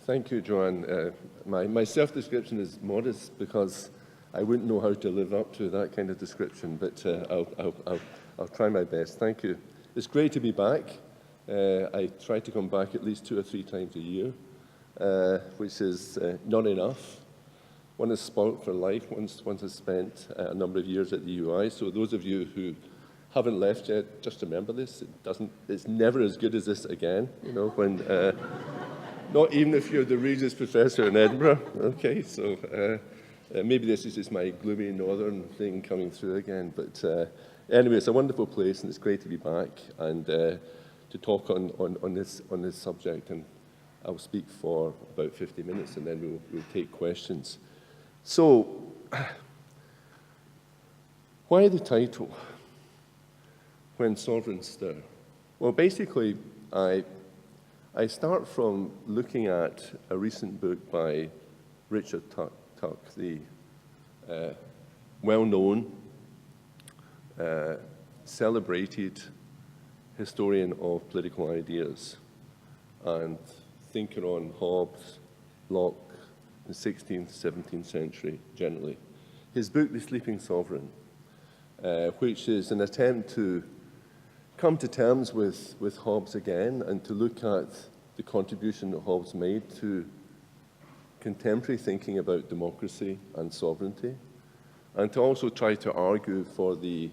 Thank you, Joanne. My self-description is modest because I wouldn't know how to live up to that kind of description, but I'll try my best. Thank you. It's great to be back. I try to come back at least 2 or 3 times a year, which is not enough. One is spoilt for life. One has spent a number of years at the UI. So those of you who haven't left yet, just remember this. It's never as good as this again. You know, when not even if you're the Regis Professor in Edinburgh. Okay, so maybe this is just my gloomy northern thing coming through again. But anyway, it's a wonderful place, and it's great to be back and to talk on this subject. And I'll speak for about 50 minutes, and then we'll take questions. So, why the title? When Sovereigns Stir? Well, basically, I start from looking at a recent book by Richard Tuck, the well-known, celebrated historian of political ideas and thinker on Hobbes, Locke, the 16th, 17th century generally. His book, The Sleeping Sovereign, which is an attempt to come to terms with Hobbes again and to look at the contribution that Hobbes made to contemporary thinking about democracy and sovereignty, and to also try to argue for the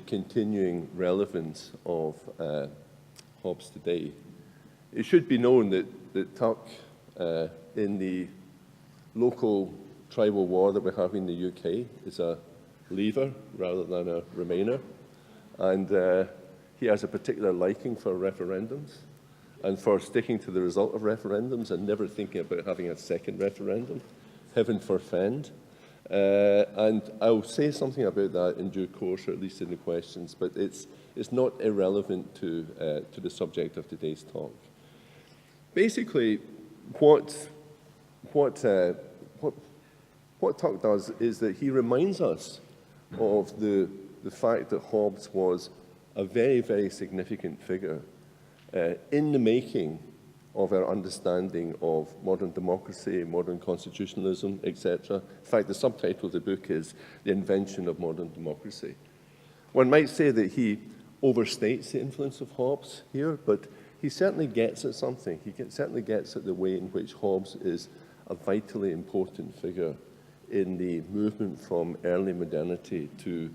continuing relevance of Hobbes today. It should be known that Tuck, in the local tribal war that we have in the UK, is a leaver rather than a remainer, and he has a particular liking for referendums and for sticking to the result of referendums and never thinking about having a second referendum. Heaven forfend. And I'll say something about that in due course, or at least in the questions, but it's not irrelevant to the subject of today's talk. Basically, what Tuck does is that he reminds us of the fact that Hobbes was a very, very significant figure in the making of our understanding of modern democracy, modern constitutionalism, etc. In fact, the subtitle of the book is The Invention of Modern Democracy. One might say that he overstates the influence of Hobbes here, but he certainly gets at something. He certainly gets at the way in which Hobbes is a vitally important figure in the movement from early modernity to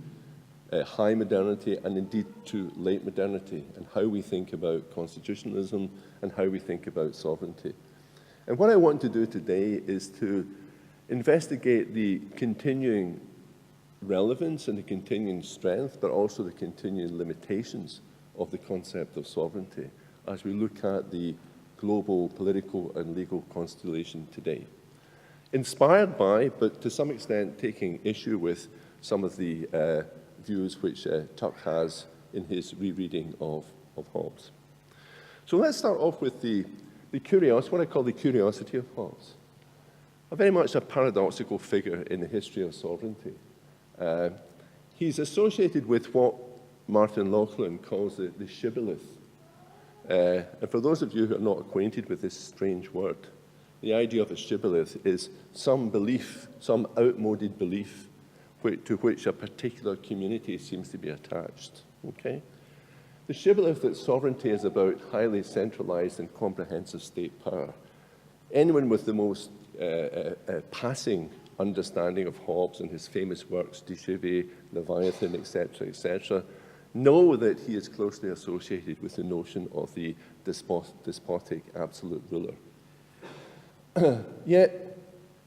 high modernity, and indeed to late modernity, and how we think about constitutionalism and how we think about sovereignty. And what I want to do today is to investigate the continuing relevance and the continuing strength, but also the continuing limitations of the concept of sovereignty as we look at the global political and legal constellation today. Inspired by, but to some extent taking issue with, some of the views which Tuck has in his rereading of Hobbes. So let's start off with the curiosity, what I call the curiosity of Hobbes. Very much a paradoxical figure in the history of sovereignty. He's associated with what Martin Laughlin calls the shibboleth. And for those of you who are not acquainted with this strange word, the idea of a shibboleth is some belief, some outmoded belief to which a particular community seems to be attached. Okay? The shibboleth that sovereignty is about highly centralized and comprehensive state power. Anyone with the most passing understanding of Hobbes and his famous works, De Cive, Leviathan, etc., know that he is closely associated with the notion of the despotic absolute ruler. Yet,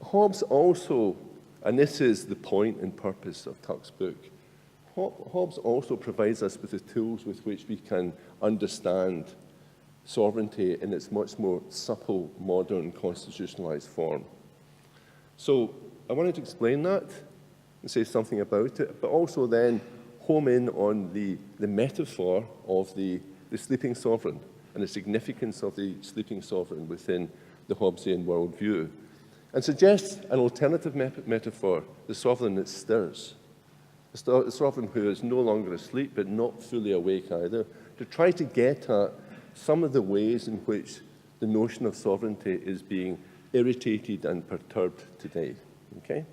Hobbes also, and this is the point and purpose of Tuck's book, Hobbes also provides us with the tools with which we can understand sovereignty in its much more supple, modern, constitutionalized form. So I wanted to explain that and say something about it, but also then home in on the metaphor of the sleeping sovereign and the significance of the sleeping sovereign within the Hobbesian worldview, and suggest an alternative metaphor, the sovereign that stirs, the sovereign who is no longer asleep but not fully awake either, to try to get at some of the ways in which the notion of sovereignty is being irritated and perturbed today, okay?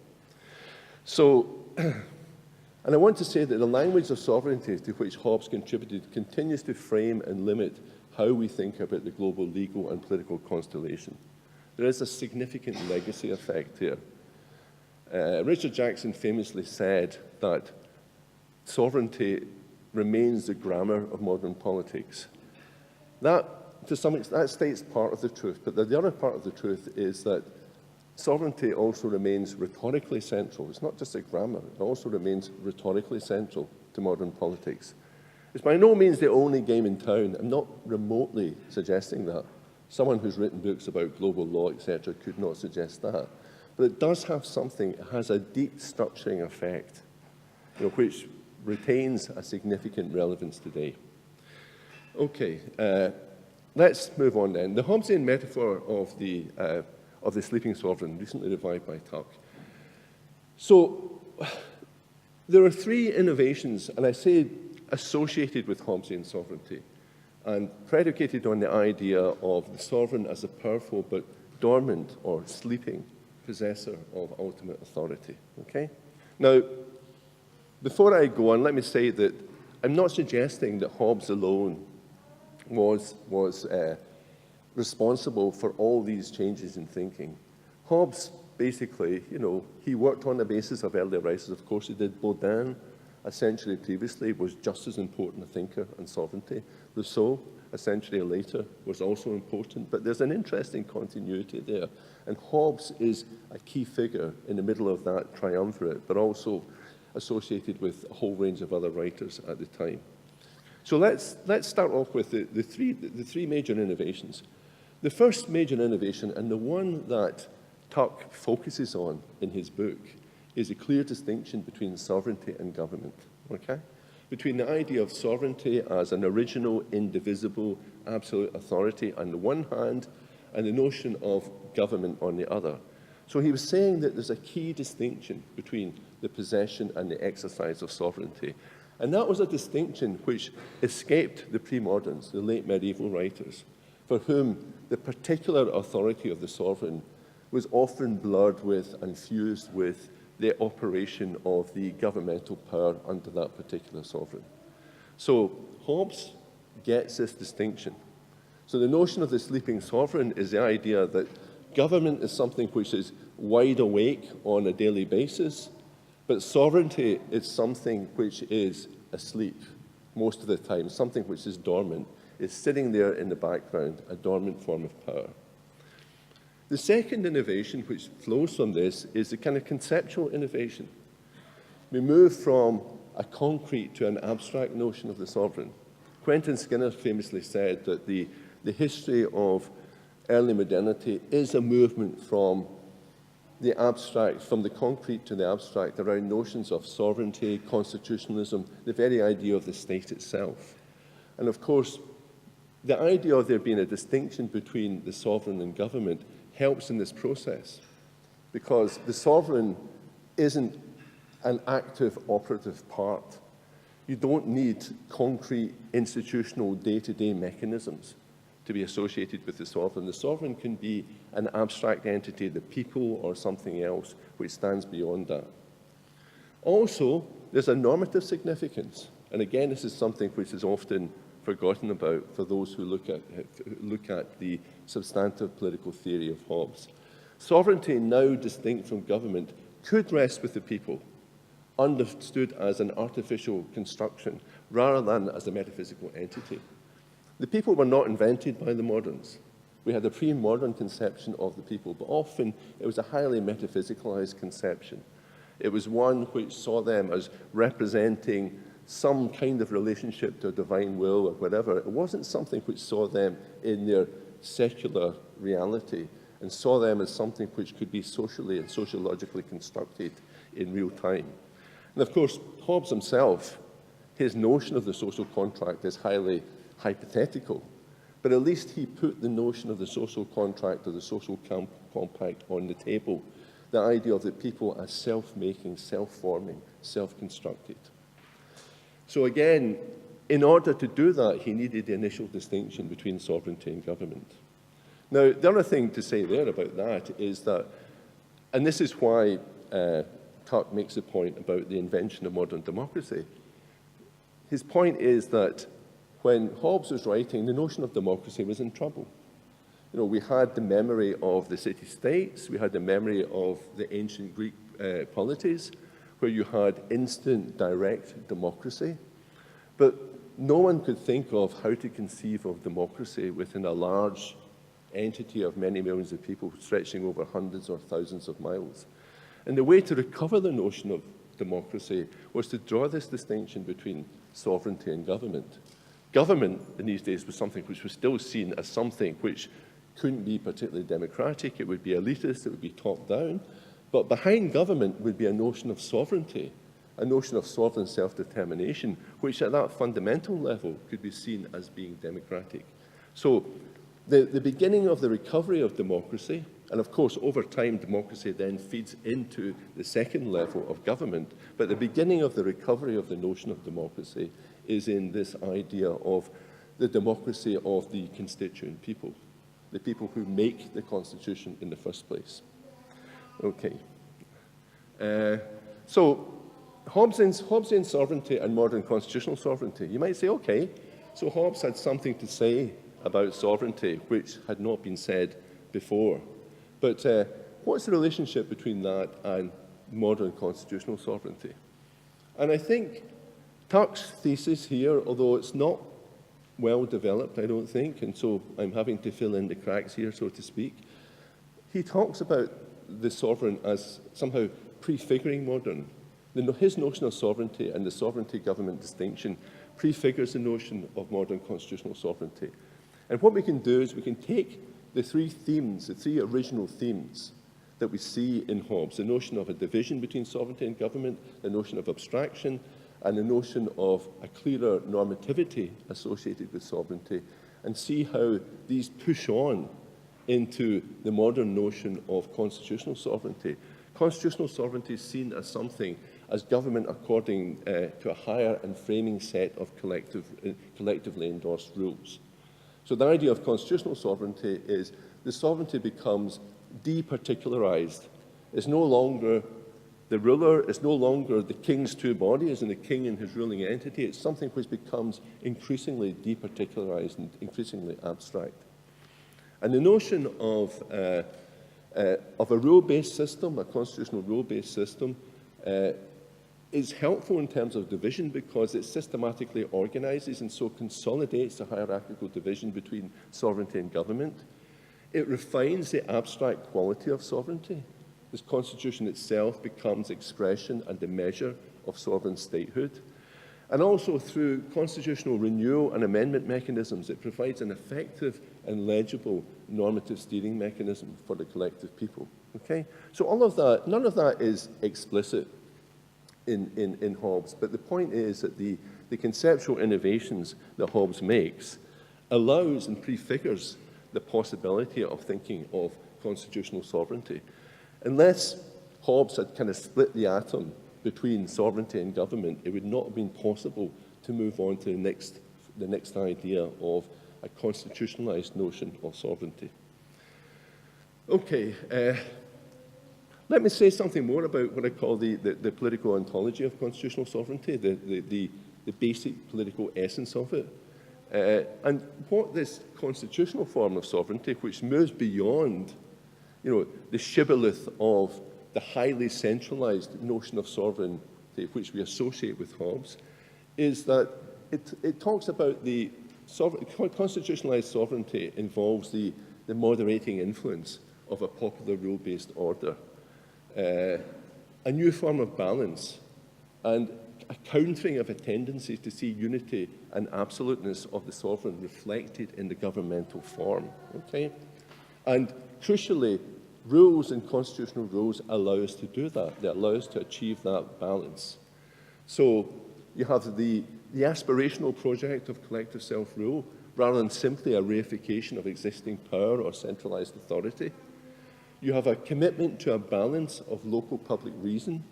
So, and I want to say that the language of sovereignty to which Hobbes contributed continues to frame and limit how we think about the global legal and political constellation. There is a significant legacy effect here. Richard Jackson famously said that sovereignty remains the grammar of modern politics. That, to some extent, that states part of the truth, but the other part of the truth is that sovereignty also remains rhetorically central. It's not just a grammar, it also remains rhetorically central to modern politics. It's by no means the only game in town. I'm not remotely suggesting that. Someone who's written books about global law, etc., could not suggest that. But it does have something, it has a deep structuring effect, which retains a significant relevance today. Okay, let's move on then. The Hobbesian metaphor of the sleeping sovereign, recently revived by Tuck. So, there are three innovations, and I say associated with Hobbesian sovereignty, and predicated on the idea of the sovereign as a powerful but dormant or sleeping possessor of ultimate authority. Okay? Now, before I go on, let me say that I'm not suggesting that Hobbes alone was responsible for all these changes in thinking. Hobbes, basically, he worked on the basis of earlier writers. Of course, he did. Baudin, a century previously, was just as important a thinker on sovereignty. Rousseau, a century later, was also important. But there's an interesting continuity there. And Hobbes is a key figure in the middle of that triumvirate, but also associated with a whole range of other writers at the time. So let's start off with the three major innovations. The first major innovation, and the one that Tuck focuses on in his book, is a clear distinction between sovereignty and government, okay? Between the idea of sovereignty as an original, indivisible, absolute authority on the one hand, and the notion of government on the other. So he was saying that there's a key distinction between the possession and the exercise of sovereignty. And that was a distinction which escaped the pre-moderns, the late medieval writers, for whom the particular authority of the sovereign was often blurred with and fused with the operation of the governmental power under that particular sovereign. So Hobbes gets this distinction. So the notion of the sleeping sovereign is the idea that government is something which is wide awake on a daily basis, but sovereignty is something which is asleep most of the time, something which is dormant, is sitting there in the background, a dormant form of power. The second innovation which flows from this is a kind of conceptual innovation. We move from a concrete to an abstract notion of the sovereign. Quentin Skinner famously said that the history of early modernity is a movement from the abstract, from the concrete to the abstract, around notions of sovereignty, constitutionalism, the very idea of the state itself. And of course, the idea of there being a distinction between the sovereign and government helps in this process, because the sovereign isn't an active operative part. You don't need concrete institutional day-to-day mechanisms to be associated with the sovereign. The sovereign can be an abstract entity, the people or something else, which stands beyond that. Also, there's a normative significance. And again, this is something which is often forgotten about for those who look at the substantive political theory of Hobbes. Sovereignty, now distinct from government, could rest with the people, understood as an artificial construction rather than as a metaphysical entity. The people were not invented by the moderns. We had a pre-modern conception of the people, but often it was a highly metaphysicalized conception. It was one which saw them as representing some kind of relationship to a divine will or whatever. It wasn't something which saw them in their secular reality and saw them as something which could be socially and sociologically constructed in real time. And of course, Hobbes himself, his notion of the social contract is highly hypothetical, but at least he put the notion of the social contract or the social compact on the table, the idea of the people as self-making, self-forming, self-constructed. So again, in order to do that, he needed the initial distinction between sovereignty and government. Now, the other thing to say there about that is that, and this is why Tuck makes a point about the invention of modern democracy. His point is that when Hobbes was writing, the notion of democracy was in trouble. You know, we had the memory of the city-states, we had the memory of the ancient Greek polities, where you had instant, direct democracy. But no one could think of how to conceive of democracy within a large entity of many millions of people stretching over hundreds or thousands of miles. And the way to recover the notion of democracy was to draw this distinction between sovereignty and government. Government in these days was something which was still seen as something which couldn't be particularly democratic. It would be elitist, it would be top-down. But behind government would be a notion of sovereignty, a notion of sovereign self-determination, which at that fundamental level could be seen as being democratic. So the beginning of the recovery of democracy, and of course over time democracy then feeds into the second level of government, but the beginning of the recovery of the notion of democracy is in this idea of the democracy of the constituent people, the people who make the Constitution in the first place. Okay. So Hobbesian sovereignty and modern constitutional sovereignty. You might say, okay, so Hobbes had something to say about sovereignty which had not been said before. But what's the relationship between that and modern constitutional sovereignty? And I think Tuck's thesis here, although it's not well developed, I don't think, and so I'm having to fill in the cracks here, so to speak, he talks about the sovereign as somehow prefiguring modern. His notion of sovereignty and the sovereignty-government distinction prefigures the notion of modern constitutional sovereignty. And what we can do is we can take the three themes, the three original themes that we see in Hobbes, the notion of a division between sovereignty and government, the notion of abstraction, and the notion of a clearer normativity associated with sovereignty, and see how these push on into the modern notion of constitutional sovereignty. Constitutional sovereignty is seen as something, as government according to a higher and framing set of collectively endorsed rules. So the idea of constitutional sovereignty is the sovereignty becomes departicularized. It's no longer the ruler, it's no longer the king's two bodies and the king and his ruling entity. It's something which becomes increasingly departicularized and increasingly abstract. And the notion of a rule-based system, a constitutional rule-based system, is helpful in terms of division because it systematically organizes and so consolidates the hierarchical division between sovereignty and government. It refines the abstract quality of sovereignty. This constitution itself becomes expression and the measure of sovereign statehood. And also through constitutional renewal and amendment mechanisms, it provides an effective and legible normative steering mechanism for the collective people. Okay? So all of that, none of that is explicit in Hobbes, but the point is that the conceptual innovations that Hobbes makes allows and prefigures the possibility of thinking of constitutional sovereignty. Unless Hobbes had kind of split the atom between sovereignty and government, it would not have been possible to move on to the next idea of a constitutionalized notion of sovereignty. Okay, let me say something more about what I call the political ontology of constitutional sovereignty, the basic political essence of it. And what this constitutional form of sovereignty, which moves beyond, the shibboleth of the highly centralized notion of sovereignty which we associate with Hobbes, is that it talks about the constitutionalized sovereignty involves the moderating influence of a popular rule-based order, a new form of balance, and a countering of a tendency to see unity and absoluteness of the sovereign reflected in the governmental form. Okay? And crucially, rules and constitutional rules allow us to do that. They allow us to achieve that balance. So you have the aspirational project of collective self-rule, rather than simply a reification of existing power or centralized authority. You have a commitment to a balance of local public reason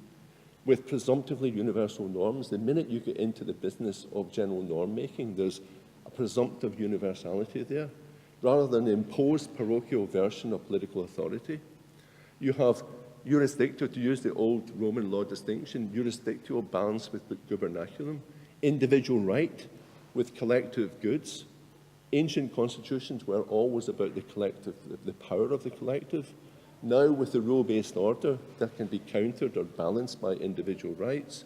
with presumptively universal norms. The minute you get into the business of general norm making, there's a presumptive universality there. rather than an imposed parochial version of political authority. You have jurisdictio, to use the old Roman law distinction, jurisdictio balanced with gubernaculum, individual right with collective goods. Ancient constitutions were always about the collective, the power of the collective. Now, with the rule-based order, that can be countered or balanced by individual rights.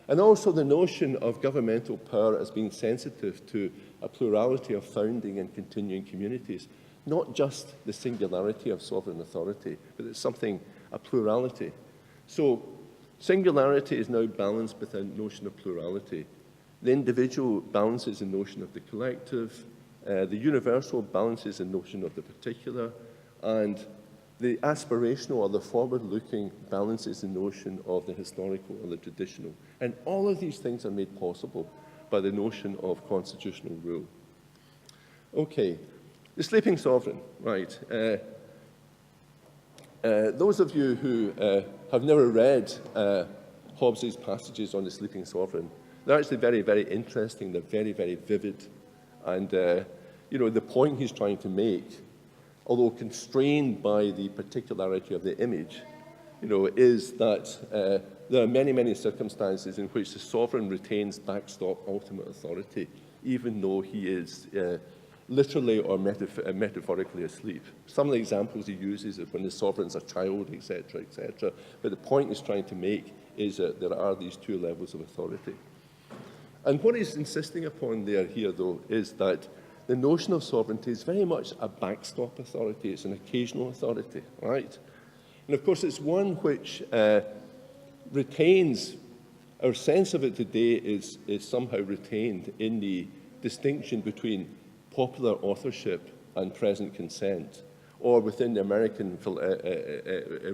And also the notion of governmental power as being sensitive to a plurality of founding and continuing communities, not just the singularity of sovereign authority, but it's something, a plurality. So singularity is now balanced with a notion of plurality. The individual balances the notion of the collective, the universal balances the notion of the particular, and the aspirational or the forward-looking balances the notion of the historical or the traditional. And all of these things are made possible by the notion of constitutional rule. Okay, the sleeping sovereign, right. Those of you who have never read Hobbes' passages on the sleeping sovereign, they're actually very, very interesting. They're very, very vivid. And, you know, the point he's trying to make, although constrained by the particularity of the image, you know, is that there are many, many circumstances in which the sovereign retains backstop ultimate authority, even though he is literally or metaphorically asleep. Some of the examples he uses is when the sovereign's a child, etc., etc. But the point he's trying to make is that there are these two levels of authority. And what he's insisting upon here, though, is that the notion of sovereignty is very much a backstop authority. It's an occasional authority, right? And of course, it's one which retains, our sense of it today is somehow retained in the distinction between popular authorship and present consent, or within the American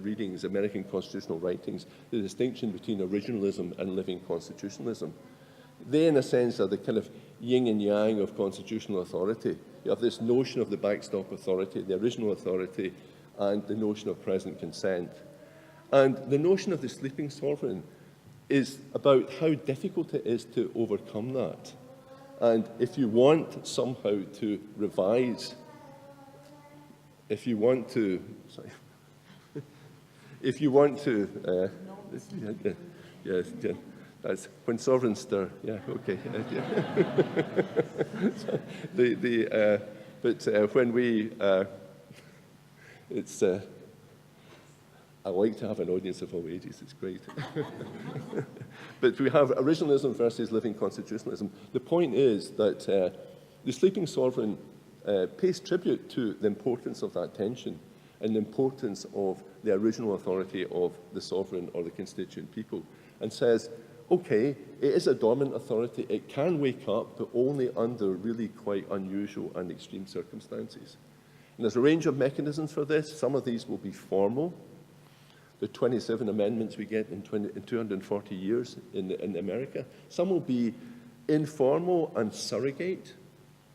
readings, American constitutional writings, the distinction between originalism and living constitutionalism. They, in a sense, are the kind of yin and yang of constitutional authority. You have this notion of the backstop authority, the original authority, and the notion of present consent. And the notion of the sleeping sovereign is about how difficult it is to overcome that. And if you want somehow to revise, if you want to, sorry, if you want to, yes, that's when sovereigns stir. Yeah, okay. But when we, it's. I like to have an audience of all ages. It's great. But we have originalism versus living constitutionalism. The point is that the sleeping sovereign pays tribute to the importance of that tension and the importance of the original authority of the sovereign or the constituent people, and says, okay, it is a dormant authority. It can wake up, but only under really quite unusual and extreme circumstances. And there's a range of mechanisms for this. Some of these will be formal. The 27 amendments we get in 240 years in America. Some will be informal and surrogate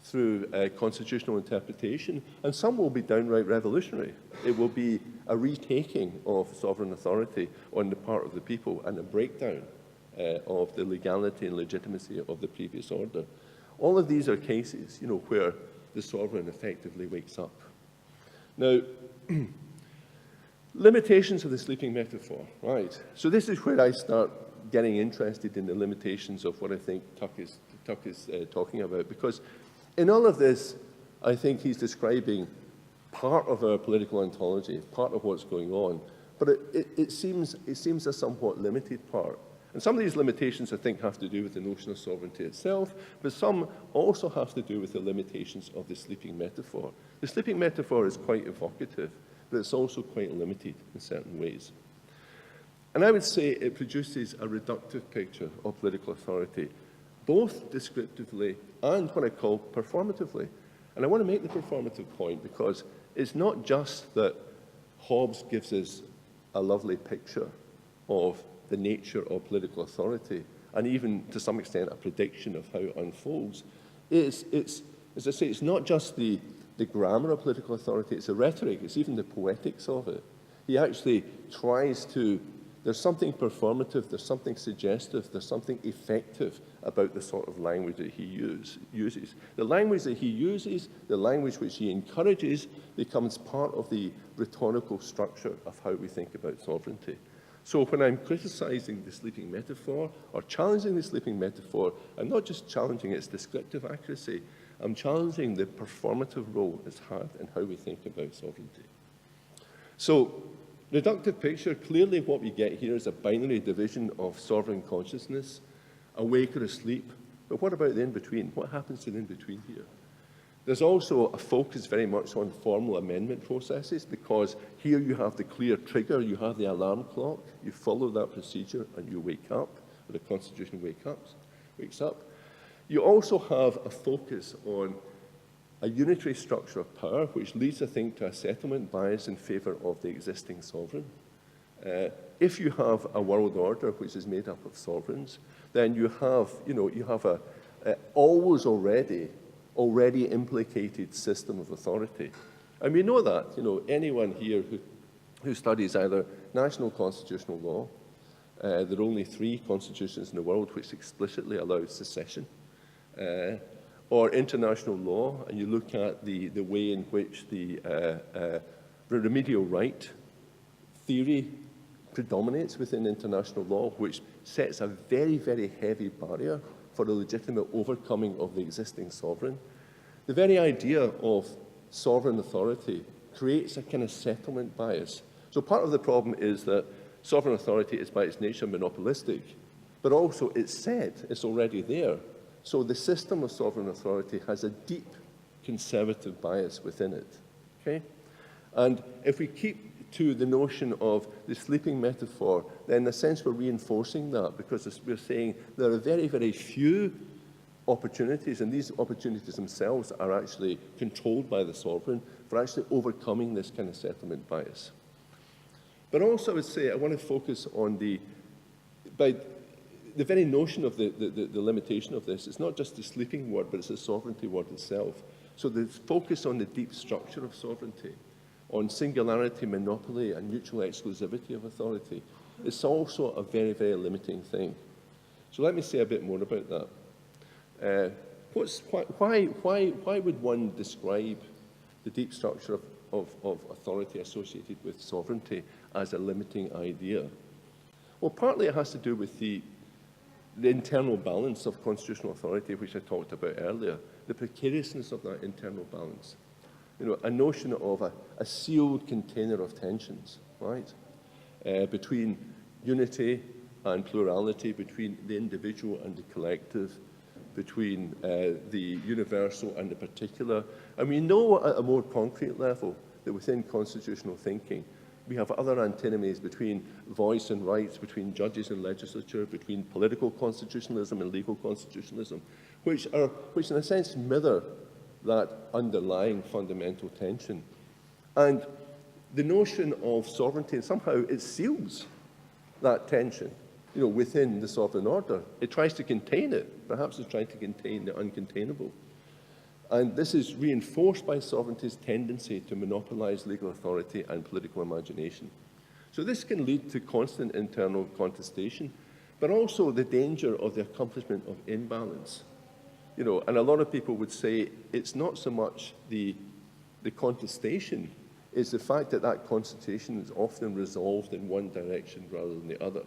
through constitutional interpretation, and some will be downright revolutionary. It will be a retaking of sovereign authority on the part of the people and a breakdown of the legality and legitimacy of the previous order. All of these are cases, you know, where the sovereign effectively wakes up. Now, limitations of the sleeping metaphor, right? So this is where I start getting interested in the limitations of what I think Tuck is talking about, because in all of this, I think he's describing part of our political ontology, part of what's going on, but it seems a somewhat limited part. And some of these limitations, I think, have to do with the notion of sovereignty itself, but some also have to do with the limitations of the sleeping metaphor. The sleeping metaphor is quite evocative, but it's also quite limited in certain ways. And I would say it produces a reductive picture of political authority, both descriptively and what I call performatively. And I want to make the performative point because it's not just that Hobbes gives us a lovely picture of the nature of political authority, and even to some extent a prediction of how it unfolds. It's as I say, it's not just the grammar of political authority, it's the rhetoric, it's even the poetics of it. He actually tries to there's something performative, there's something suggestive, there's something effective about the sort of language that he uses. The language that he uses, the language which he encourages, becomes part of the rhetorical structure of how we think about sovereignty. So when I'm criticizing the sleeping metaphor or challenging the sleeping metaphor, I'm not just challenging its descriptive accuracy, I'm challenging the performative role it's had in how we think about sovereignty. So, reductive picture, clearly what we get here is a binary division of sovereign consciousness, awake or asleep. But what about the in-between? What happens to the in-between here? There's also a focus very much on formal amendment processes, because here you have the clear trigger, you have the alarm clock, you follow that procedure and you wake up, or the Constitution wakes up. You also have a focus on a unitary structure of power, which leads, I think, to a settlement bias in favour of the existing sovereign. If you have a world order which is made up of sovereigns, then you have a already implicated system of authority. And we know that, anyone here who studies either national constitutional law, there are only 3 constitutions in the world which explicitly allow secession, or international law, and you look at the way in which the remedial right theory predominates within international law, which sets a very, very heavy barrier for the legitimate overcoming of the existing sovereign. The very idea of sovereign authority creates a kind of settlement bias. So part of the problem is that sovereign authority is by its nature monopolistic, but also it's already there. So the system of sovereign authority has a deep conservative bias within it. Okay? And if we keep to the notion of the sleeping metaphor, then in a sense we're reinforcing that, because we're saying there are very, very few opportunities, and these opportunities themselves are actually controlled by the sovereign for actually overcoming this kind of settlement bias. But also I would say I want to focus on the very notion of the limitation of this. It's not just the sleeping word, but it's the sovereignty word itself. So the focus on the deep structure of sovereignty, on singularity, monopoly, and mutual exclusivity of authority, it's also a very, very limiting thing. So let me say a bit more about that. Why would one describe the deep structure of authority associated with sovereignty as a limiting idea? Well, partly it has to do with the internal balance of constitutional authority, which I talked about earlier, the precariousness of that internal balance. A notion of a sealed container of tensions, right? Between unity and plurality, between the individual and the collective, between the universal and the particular. And we know at a more concrete level that within constitutional thinking, we have other antinomies between voice and rights, between judges and legislature, between political constitutionalism and legal constitutionalism, which in a sense mirror that underlying fundamental tension. And the notion of sovereignty, somehow it seals that tension, within the sovereign order. It tries to contain it. Perhaps it's trying to contain the uncontainable. And this is reinforced by sovereignty's tendency to monopolize legal authority and political imagination. So this can lead to constant internal contestation, but also the danger of the accomplishment of imbalance. And a lot of people would say it's not so much the contestation, it's the fact that that contestation is often resolved in one direction rather than the other.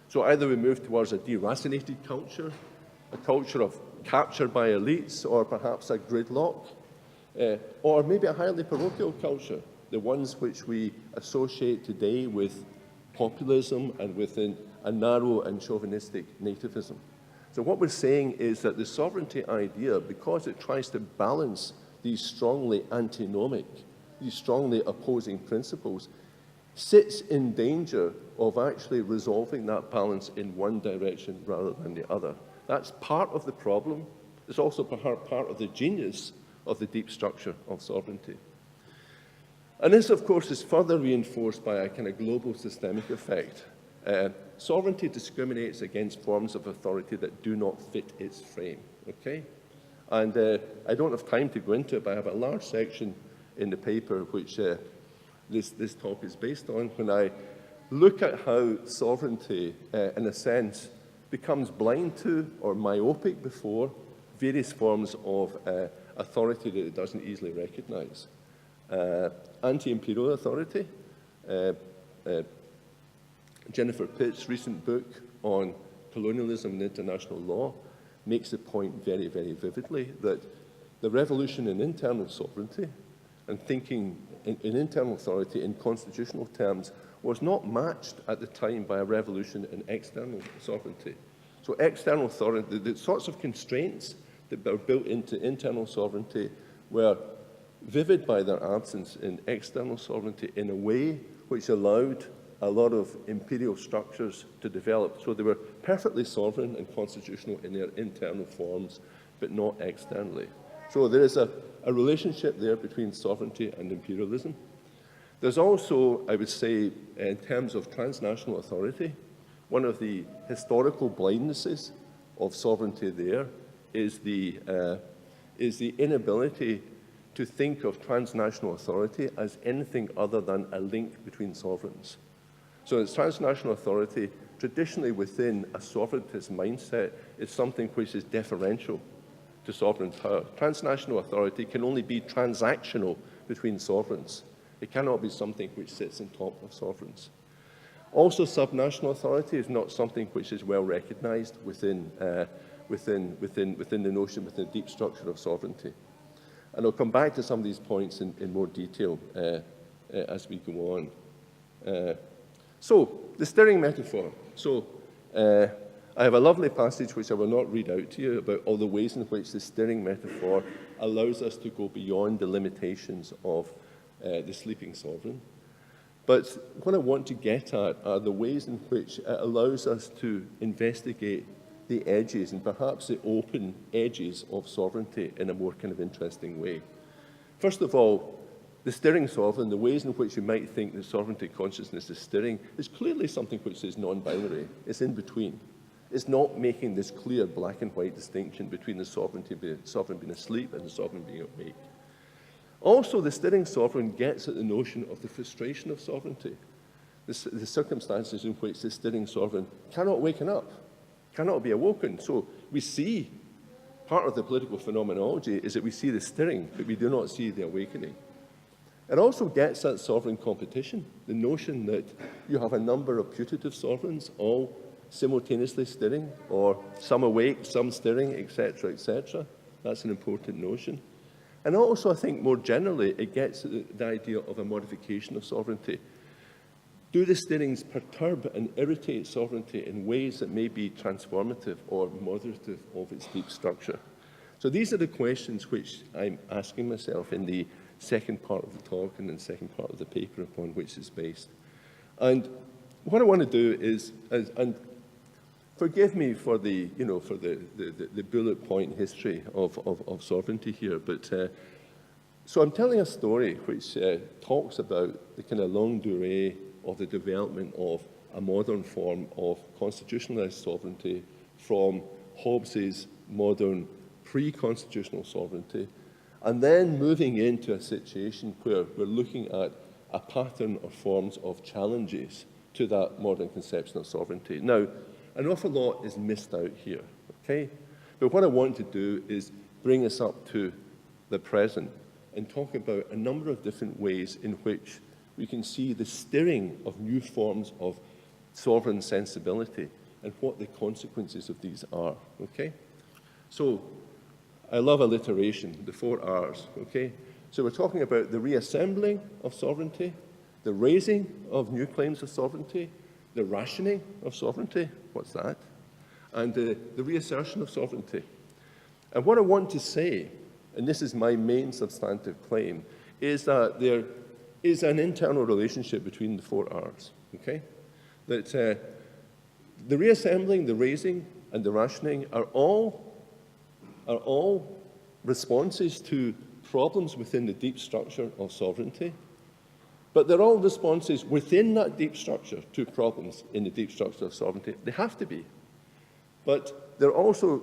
So either we move towards a deracinated culture, a culture of capture by elites, or perhaps a gridlock, or maybe a highly parochial culture, the ones which we associate today with populism and within a narrow and chauvinistic nativism. So what we're saying is that the sovereignty idea, because it tries to balance these strongly antinomic, these strongly opposing principles, sits in danger of actually resolving that balance in one direction rather than the other. That's part of the problem. It's also part of the genius of the deep structure of sovereignty. And this, of course, is further reinforced by a kind of global systemic effect. Sovereignty discriminates against forms of authority that do not fit its frame, okay? And I don't have time to go into it, but I have a large section in the paper which this talk is based on, when I look at how sovereignty, in a sense, becomes blind to or myopic before various forms of authority that it doesn't easily recognize. Anti-imperial authority. Jennifer Pitt's recent book on colonialism and international law makes the point very, very vividly that the revolution in internal sovereignty and thinking in internal authority in constitutional terms was not matched at the time by a revolution in external sovereignty. So external authority, the sorts of constraints that are built into internal sovereignty were vivid by their absence in external sovereignty in a way which allowed a lot of imperial structures to develop. So they were perfectly sovereign and constitutional in their internal forms, but not externally. So there is a relationship there between sovereignty and imperialism. There's also, I would say, in terms of transnational authority, one of the historical blindnesses of sovereignty there is the inability to think of transnational authority as anything other than a link between sovereigns. So it's transnational authority, traditionally within a sovereigntist mindset, is something which is deferential to sovereign power. Transnational authority can only be transactional between sovereigns. It cannot be something which sits on top of sovereigns. Also, subnational authority is not something which is well recognized within the notion, within the deep structure of sovereignty. And I'll come back to some of these points in more detail as we go on. So, the steering metaphor. So, I have a lovely passage which I will not read out to you about all the ways in which the steering metaphor allows us to go beyond the limitations of the sleeping sovereign. But what I want to get at are the ways in which it allows us to investigate the edges and perhaps the open edges of sovereignty in a more kind of interesting way. First of all, the steering sovereign, the ways in which you might think that sovereignty consciousness is steering, is clearly something which is non-binary. It's in between. It's not making this clear black and white distinction between the sovereign being asleep and the sovereign being awake. Also, the steering sovereign gets at the notion of the frustration of sovereignty, the circumstances in which the steering sovereign cannot waken up, cannot be awoken. So we see, part of the political phenomenology is that we see the steering, but we do not see the awakening. It also gets at sovereign competition, the notion that you have a number of putative sovereigns all simultaneously steering, or some awake, some steering, etc., etc. That's an important notion. And also, I think, more generally, it gets at the idea of a modification of sovereignty. Do the steerings perturb and irritate sovereignty in ways that may be transformative or moderative of its deep structure? So these are the questions which I'm asking myself in the second part of the talk and in the second part of the paper upon which it's based. And what I want to do is, and forgive me for the bullet point history of sovereignty here, but so I'm telling a story which talks about the kind of longue durée of the development of a modern form of constitutionalized sovereignty from Hobbes's modern pre-constitutional sovereignty, and then moving into a situation where we're looking at a pattern or forms of challenges to that modern conception of sovereignty. Now, an awful lot is missed out here, okay? But what I want to do is bring us up to the present and talk about a number of different ways in which we can see the steering of new forms of sovereign sensibility and what the consequences of these are, okay? So, I love alliteration, the 4 R's, okay? So we're talking about the reassembling of sovereignty, the raising of new claims of sovereignty, the rationing of sovereignty, what's that? And the reassertion of sovereignty. And what I want to say, and this is my main substantive claim, is that there is an internal relationship between the 4 R's, okay? That the reassembling, the raising, and the rationing are all responses to problems within the deep structure of sovereignty, but they're all responses within that deep structure to problems in the deep structure of sovereignty. They have to be. But they're also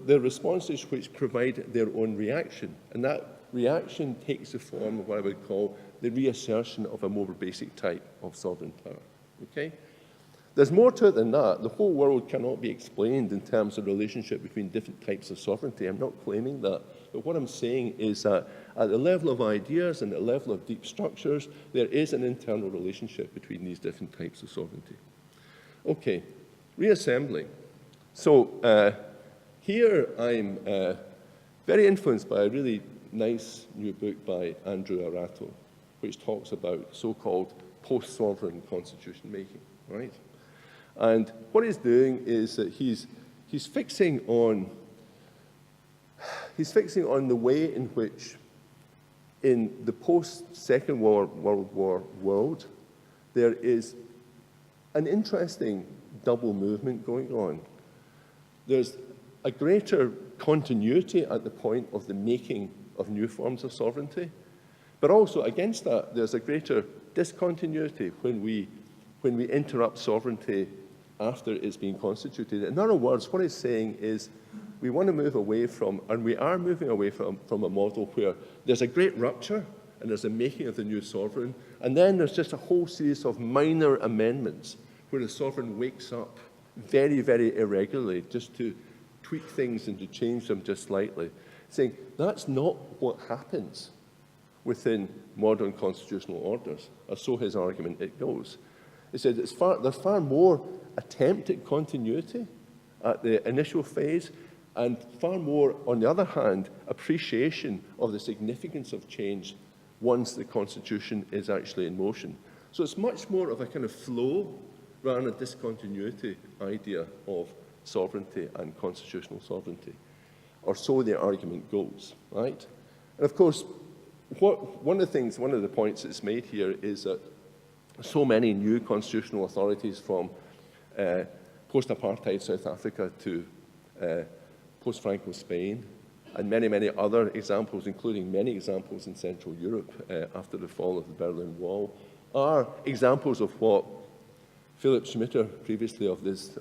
they're responses which provide their own reaction, and that reaction takes the form of what I would call the reassertion of a more basic type of sovereign power. okay? There's more to it than that. The whole world cannot be explained in terms of the relationship between different types of sovereignty. I'm not claiming that. But what I'm saying is that at the level of ideas and the level of deep structures, there is an internal relationship between these different types of sovereignty. Okay, reassembling. So here I'm very influenced by a really nice new book by Andrew Arato, which talks about so-called post-sovereign constitution making, right? And what he's doing is that he's fixing on the way in which, in the post-Second World War world, there is an interesting double movement going on. There's a greater continuity at the point of the making of new forms of sovereignty, but also against that, there's a greater discontinuity when we interrupt sovereignty after it's been constituted. In other words, what he's saying is we want to move away from, and we are moving away from a model where there's a great rupture and there's a making of the new sovereign, and then there's just a whole series of minor amendments where the sovereign wakes up very, very irregularly just to tweak things and to change them just slightly, saying that's not what happens within modern constitutional orders, or so his argument it goes. He said there's far more attempt at continuity at the initial phase, and far more, on the other hand, appreciation of the significance of change once the Constitution is actually in motion. So it's much more of a kind of flow rather than a discontinuity idea of sovereignty and constitutional sovereignty, or so the argument goes, right? And of course, one of the points that's made here is that so many new constitutional authorities from post-apartheid South Africa to post-Franco Spain, and many, many other examples, including many examples in Central Europe after the fall of the Berlin Wall, are examples of what Philip Schmitter, previously of this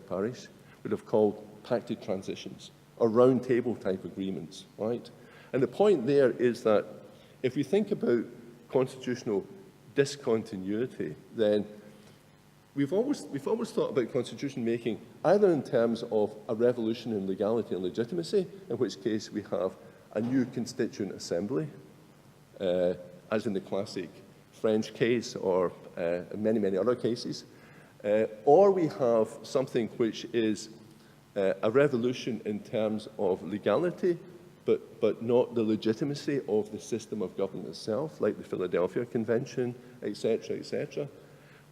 parish, would have called pacted transitions, or round-table type agreements, right? And the point there is that if we think about constitutional discontinuity, then we've always thought about constitution making either in terms of a revolution in legality and legitimacy, in which case we have a new constituent assembly, as in the classic French case or many, many other cases, or we have something which is a revolution in terms of legality, but not the legitimacy of the system of government itself, like the Philadelphia Convention, etc., etc.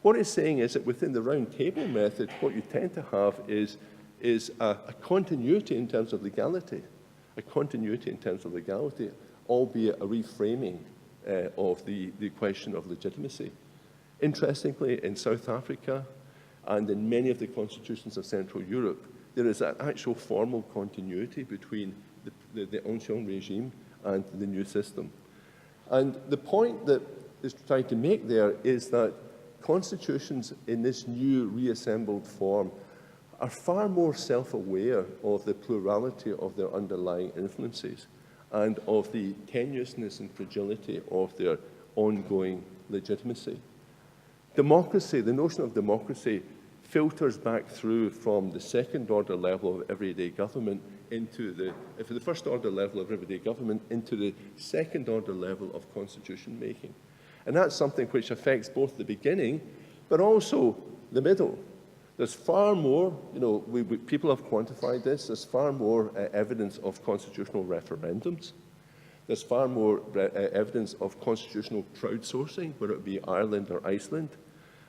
What it's saying is that within the round table method, what you tend to have is a continuity in terms of legality, albeit a reframing of the question of legitimacy. Interestingly, in South Africa and in many of the constitutions of Central Europe, there is an actual formal continuity between the ancien regime and the new system. And the point that is trying to make there is that constitutions in this new reassembled form are far more self-aware of the plurality of their underlying influences and of the tenuousness and fragility of their ongoing legitimacy. Democracy, the notion of democracy, filters back through from the second-order level of everyday government into the first-order level of everyday government into the second-order level of constitution making. And that's something which affects both the beginning, but also the middle. There's far more, people have quantified this, there's far more evidence of constitutional referendums. There's far more evidence of constitutional crowdsourcing, whether it be Ireland or Iceland.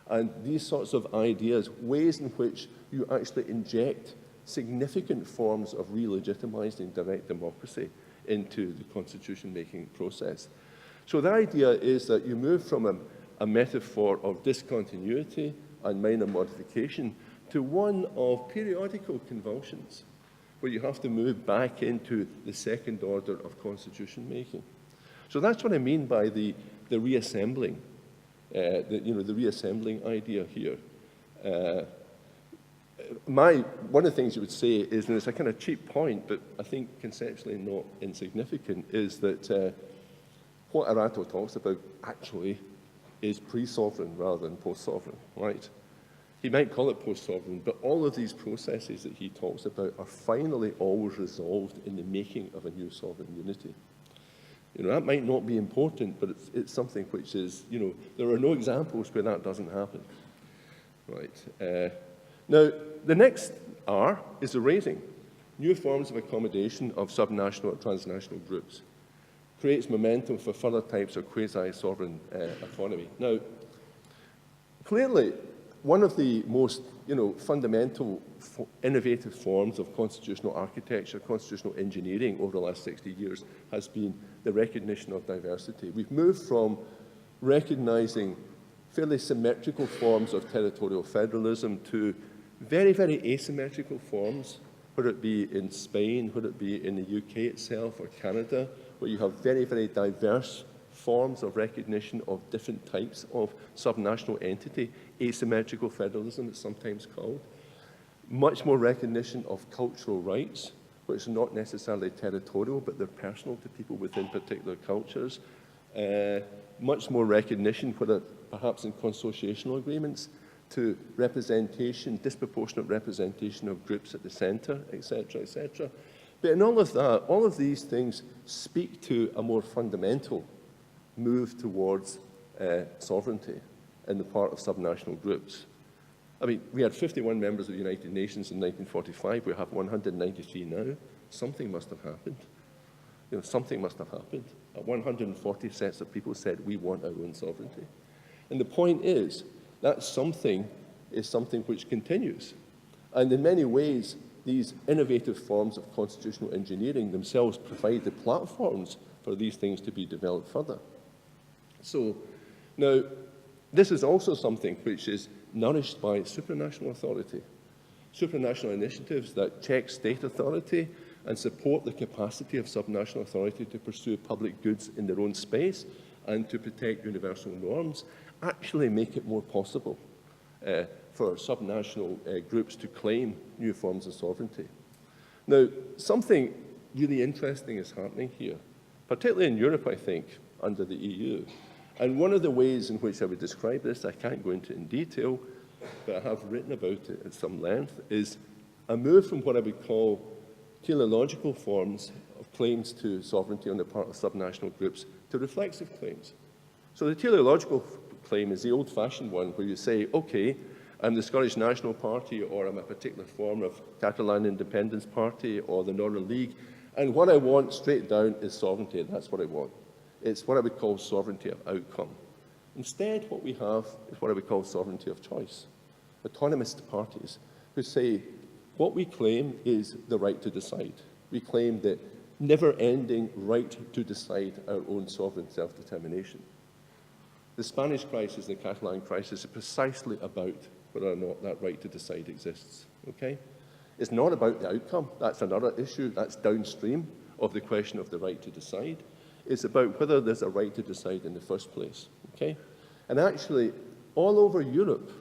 And these sorts of ideas, ways in which you actually inject significant forms of re-legitimizing direct democracy into the constitution-making process. So the idea is that you move from a metaphor of discontinuity and minor modification to one of periodical convulsions, where you have to move back into the second order of constitution making. So that's what I mean by the reassembling, the reassembling idea here. One of the things you would say is, and it's a kind of cheap point, but I think conceptually not insignificant, is that what Arato talks about actually is pre-sovereign rather than post-sovereign, right? He might call it post-sovereign, but all of these processes that he talks about are finally always resolved in the making of a new sovereign unity. You know, that might not be important, but it's something which is, you know, there are no examples where that doesn't happen, right? Now, the next R is erasing. New forms of accommodation of subnational or transnational groups. Creates momentum for further types of quasi-sovereign autonomy. Now, clearly, one of the most, you know, fundamental, innovative forms of constitutional architecture, constitutional engineering over the last 60 years has been the recognition of diversity. We've moved from recognizing fairly symmetrical forms of territorial federalism to very, very asymmetrical forms, whether it be in Spain, whether it be in the UK itself or Canada, where you have very, very diverse forms of recognition of different types of subnational entity, asymmetrical federalism it's sometimes called. Much more recognition of cultural rights, which are not necessarily territorial, but they're personal to people within particular cultures. Much more recognition, whether perhaps in consociational agreements, to representation, disproportionate representation of groups at the centre, etc., etc. But in all of that, all of these things speak to a more fundamental move towards sovereignty in the part of subnational groups. I mean, we had 51 members of the United Nations in 1945. We have 193 now. Something must have happened. You know, something must have happened. 140 sets of people said, we want our own sovereignty. And the point is, that something is something which continues. And in many ways, these innovative forms of constitutional engineering themselves provide the platforms for these things to be developed further. So, now, this is also something which is nourished by supranational authority. Supranational initiatives that check state authority and support the capacity of subnational authority to pursue public goods in their own space and to protect universal norms actually make it more possible for subnational groups to claim new forms of sovereignty. Now, something really interesting is happening here, particularly in Europe, I think, under the EU. And one of the ways in which I would describe this, I can't go into in detail, but I have written about it at some length, is a move from what I would call teleological forms of claims to sovereignty on the part of subnational groups to reflexive claims. So the teleological claim is the old-fashioned one where you say, okay, I'm the Scottish National Party, or I'm a particular form of Catalan Independence Party, or the Northern League, and what I want straight down is sovereignty. That's what I want. It's what I would call sovereignty of outcome. Instead, what we have is what I would call sovereignty of choice. Autonomous parties who say, what we claim is the right to decide. We claim the never-ending right to decide our own sovereign self-determination. The Spanish crisis and the Catalan crisis are precisely about whether or not that right to decide exists, okay? It's not about the outcome. That's another issue. That's downstream of the question of the right to decide. It's about whether there's a right to decide in the first place, okay? And actually, all over Europe,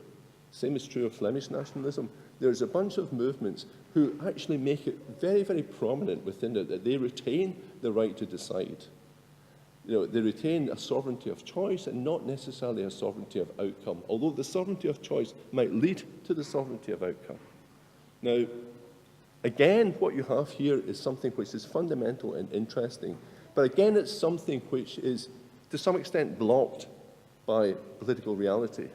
same is true of Flemish nationalism, there's a bunch of movements who actually make it very, very prominent within it that they retain the right to decide. You know, they retain a sovereignty of choice and not necessarily a sovereignty of outcome, although the sovereignty of choice might lead to the sovereignty of outcome. Now, again, what you have here is something which is fundamental and interesting, but again, it's something which is, to some extent, blocked by political reality.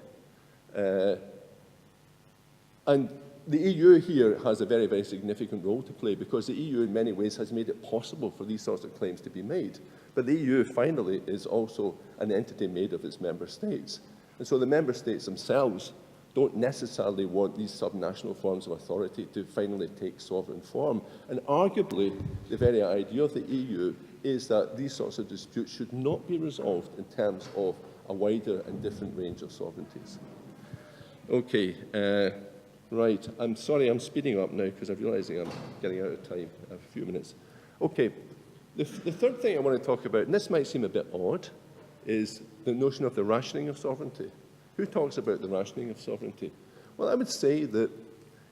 And the EU here has a very, very significant role to play because the EU in many ways has made it possible for these sorts of claims to be made. But the EU finally is also an entity made of its member states. And so the member states themselves don't necessarily want these subnational forms of authority to finally take sovereign form. And arguably, the very idea of the EU is that these sorts of disputes should not be resolved in terms of a wider and different range of sovereignties. Okay. Right, I'm sorry, I'm speeding up now because I'm realizing I'm getting out of time. I have a few minutes. Okay, the third thing I want to talk about, and this might seem a bit odd, is the notion of the rationing of sovereignty. Who talks about the rationing of sovereignty? Well, I would say that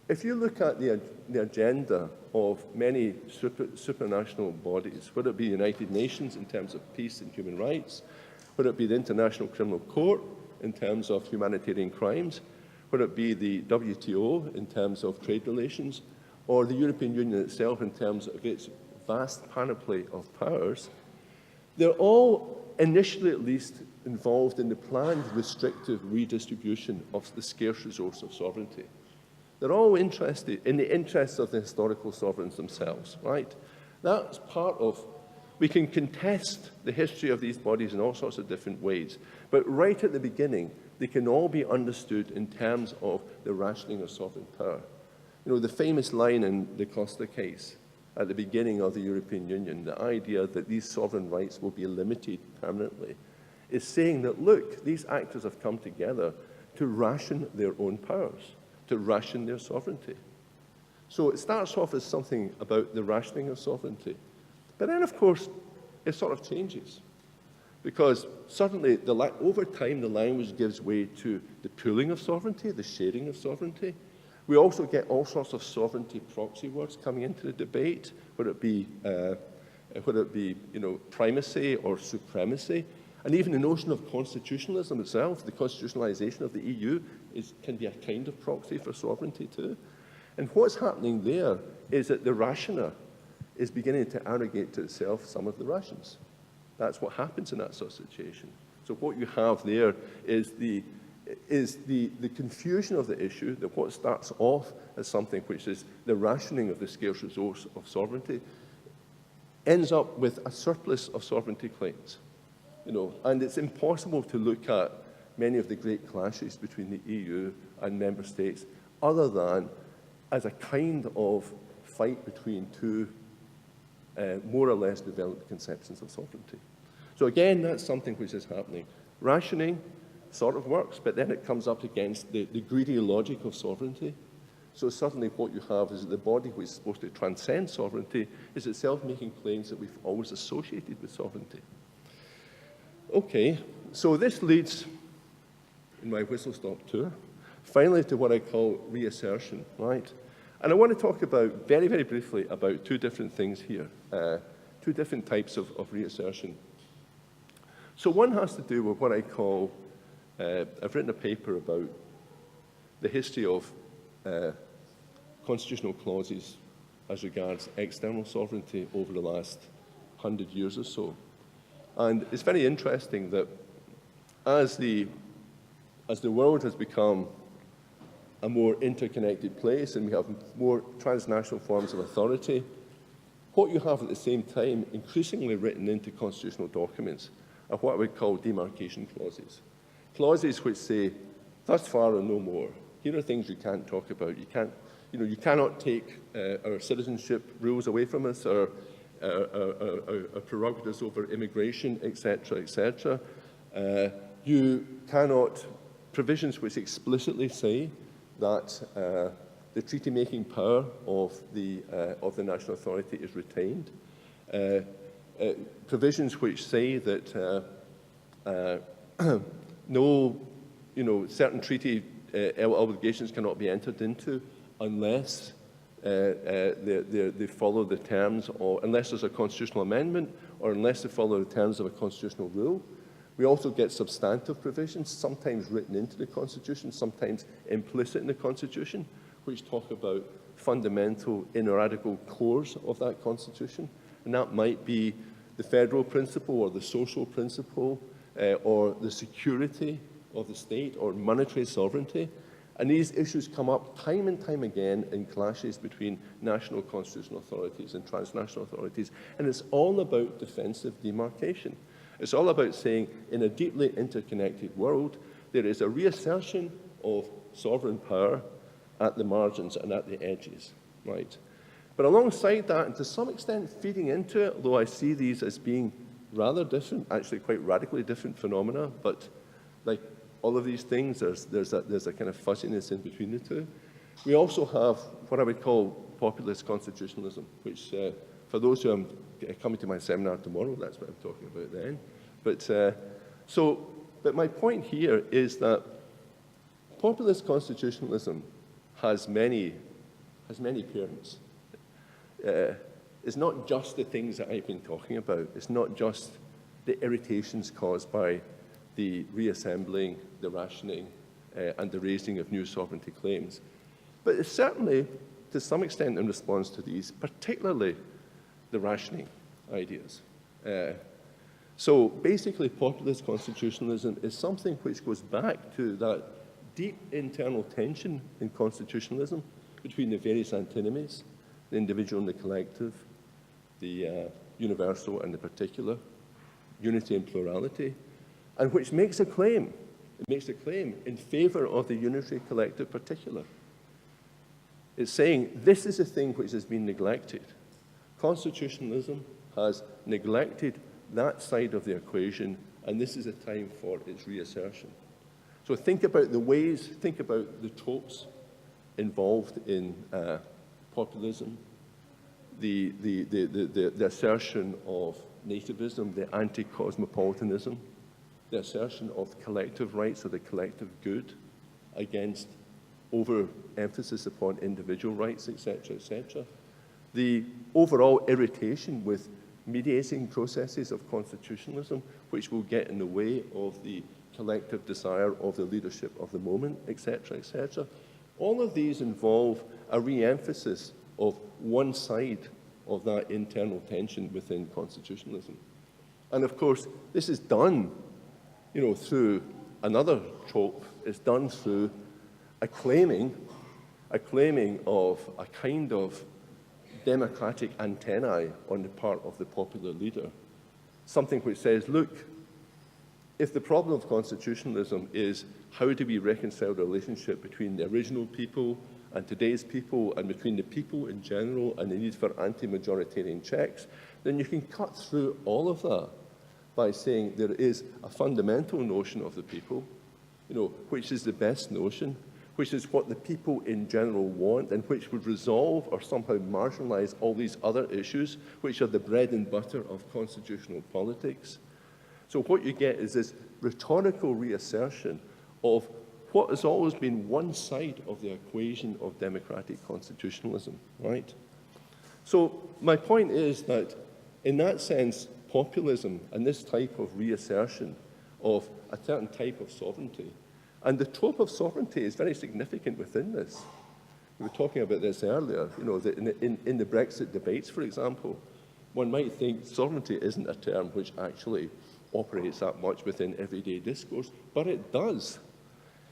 if you look at the agenda of many supranational bodies, whether it be the United Nations in terms of peace and human rights, whether it be the International Criminal Court, in terms of humanitarian crimes, whether it be the WTO in terms of trade relations, or the European Union itself in terms of its vast panoply of powers, they're all, initially at least, involved in the planned restrictive redistribution of the scarce resource of sovereignty. They're all interested in the interests of the historical sovereigns themselves, right? That's part of, we can contest the history of these bodies in all sorts of different ways, but right at the beginning, they can all be understood in terms of the rationing of sovereign power. You know, the famous line in the Costa case at the beginning of the European Union, the idea that these sovereign rights will be limited permanently, is saying that, look, these actors have come together to ration their own powers, to ration their sovereignty. So it starts off as something about the rationing of sovereignty. But then, of course, it sort of changes. Because suddenly, over time, the language gives way to the pooling of sovereignty, the sharing of sovereignty. We also get all sorts of sovereignty proxy words coming into the debate, whether it be primacy or supremacy. And even the notion of constitutionalism itself, the constitutionalization of the EU, can be a kind of proxy for sovereignty too. And what's happening there is that the rationer is beginning to arrogate to itself some of the rations. That's what happens in that sort of situation. So what you have there is the confusion of the issue, that what starts off as something which is the rationing of the scarce resource of sovereignty ends up with a surplus of sovereignty claims. You know, and it's impossible to look at many of the great clashes between the EU and member states other than as a kind of fight between two more or less developed conceptions of sovereignty. So again, that's something which is happening. Rationing sort of works, but then it comes up against the greedy logic of sovereignty. So suddenly what you have is that the body which is supposed to transcend sovereignty is itself making claims that we've always associated with sovereignty. Okay, so this leads, in my whistle-stop tour, finally to what I call reassertion, right? And I want to talk about, very, very briefly, about two different things here, two different types of reassertion. So one has to do with what I call, I've written a paper about the history of constitutional clauses as regards external sovereignty over the last 100 years or so. And it's very interesting that as the world has become a more interconnected place and we have more transnational forms of authority, what you have at the same time increasingly written into constitutional documents are what we call demarcation clauses. Clauses which say, thus far and no more. Here are things you can't talk about. You cannot take our citizenship rules away from us, our prerogatives over immigration, etc., etc. You cannot, provisions which explicitly say that the treaty-making power of the national authority is retained. Provisions which say that certain treaty obligations cannot be entered into unless they follow the terms, or unless there's a constitutional amendment, or unless they follow the terms of a constitutional rule. We also get substantive provisions, sometimes written into the Constitution, sometimes implicit in the Constitution, which talk about fundamental ineradicable cores of that Constitution. And that might be the federal principle, or the social principle, or the security of the state, or monetary sovereignty. And these issues come up time and time again in clashes between national constitutional authorities and transnational authorities. And it's all about defensive demarcation. It's all about saying, in a deeply interconnected world, there is a reassertion of sovereign power at the margins and at the edges, right? But alongside that, and to some extent feeding into it, although I see these as being rather different, actually quite radically different phenomena, but like all of these things, there's a kind of fuzziness in between the two. We also have what I would call populist constitutionalism, which for those who are coming to my seminar tomorrow, that's what I'm talking about then. But my point here is that populist constitutionalism has many parents. It's not just the things that I've been talking about. It's not just the irritations caused by the reassembling, the rationing, and the raising of new sovereignty claims. But it's certainly, to some extent, in response to these, particularly the rationing ideas. So basically, populist constitutionalism is something which goes back to that deep internal tension in constitutionalism between the various antinomies, the individual and the collective, the universal and the particular, unity and plurality, and which makes a claim. It makes a claim in favor of the unitary, collective, particular. It's saying this is a thing which has been neglected. Constitutionalism has neglected that side of the equation, and this is a time for its reassertion. So think about the ways, think about the tropes involved in populism, the assertion of nativism, the anti-cosmopolitanism, the assertion of collective rights or the collective good against overemphasis upon individual rights, etc., etc. The overall irritation with mediating processes of constitutionalism, which will get in the way of the collective desire of the leadership of the moment, etc., etc. All of these involve a re-emphasis of one side of that internal tension within constitutionalism. And of course, this is done, through another trope. It's done through a claiming of a kind of democratic antennae on the part of the popular leader. Something which says, look, if the problem of constitutionalism is how do we reconcile the relationship between the original people and today's people and between the people in general and the need for anti-majoritarian checks, then you can cut through all of that by saying there is a fundamental notion of the people, which is the best notion, which is what the people in general want and which would resolve or somehow marginalize all these other issues, which are the bread and butter of constitutional politics. So what you get is this rhetorical reassertion of what has always been one side of the equation of democratic constitutionalism, right? So my point is that, in that sense, populism and this type of reassertion of a certain type of sovereignty, and the trope of sovereignty is very significant within this. We were talking about this earlier, in the Brexit debates, for example, one might think sovereignty isn't a term which actually operates that much within everyday discourse, but it does.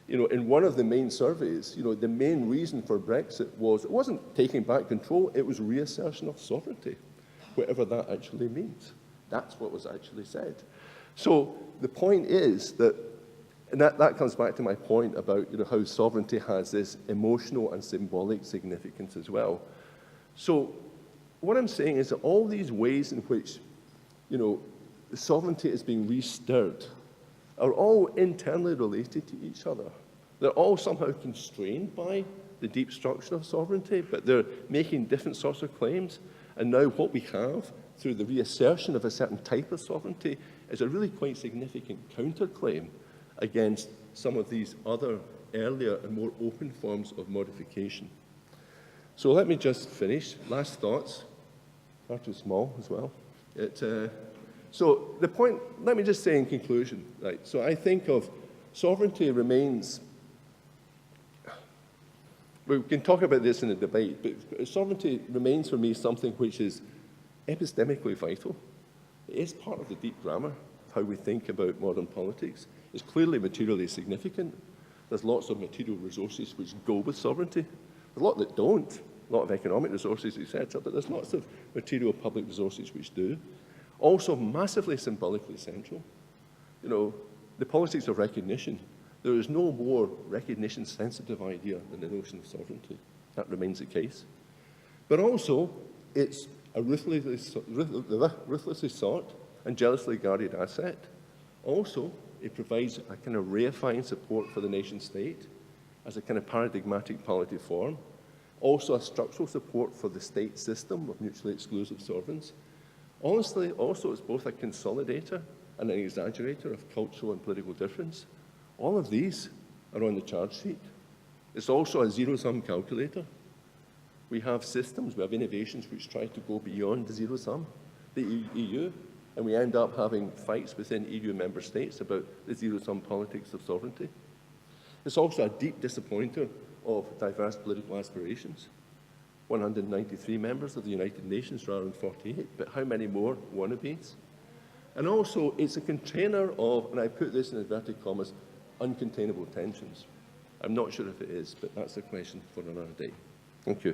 In one of the main surveys, the main reason for Brexit was, it wasn't taking back control, it was reassertion of sovereignty, whatever that actually means. That's what was actually said. So the point is that, and that comes back to my point about how sovereignty has this emotional and symbolic significance as well. So what I'm saying is that all these ways in which sovereignty is being re-stirred are all internally related to each other. They're all somehow constrained by the deep structure of sovereignty, but they're making different sorts of claims. And now what we have, through the reassertion of a certain type of sovereignty, is a really quite significant counterclaim against some of these other earlier and more open forms of modification. So let me just finish. Last thoughts. Far too small as well. So the point, let me just say in conclusion, right? So I think of sovereignty remains, we can talk about this in a debate, but sovereignty remains for me something which is epistemically vital. It is part of the deep grammar of how we think about modern politics. It's clearly materially significant. There's lots of material resources which go with sovereignty. There's a lot that don't, a lot of economic resources, etc., but there's lots of material public resources which do. Also massively symbolically central. The politics of recognition. There is no more recognition-sensitive idea than the notion of sovereignty. That remains the case. But also, it's a ruthlessly sought and jealously guarded asset. Also, it provides a kind of reifying support for the nation-state as a kind of paradigmatic polity form. Also, a structural support for the state system of mutually exclusive sovereigns. Honestly, also, it's both a consolidator and an exaggerator of cultural and political difference. All of these are on the charge sheet. It's also a zero-sum calculator. We have systems, we have innovations which try to go beyond the zero-sum. The EU and we end up having fights within EU member states about the zero-sum politics of sovereignty. It's also a deep disappointer of diverse political aspirations. 193 members of the United Nations rather than 48, but how many more wannabes? And also, it's a container of, and I put this in inverted commas, uncontainable tensions. I'm not sure if it is, but that's a question for another day. Thank you.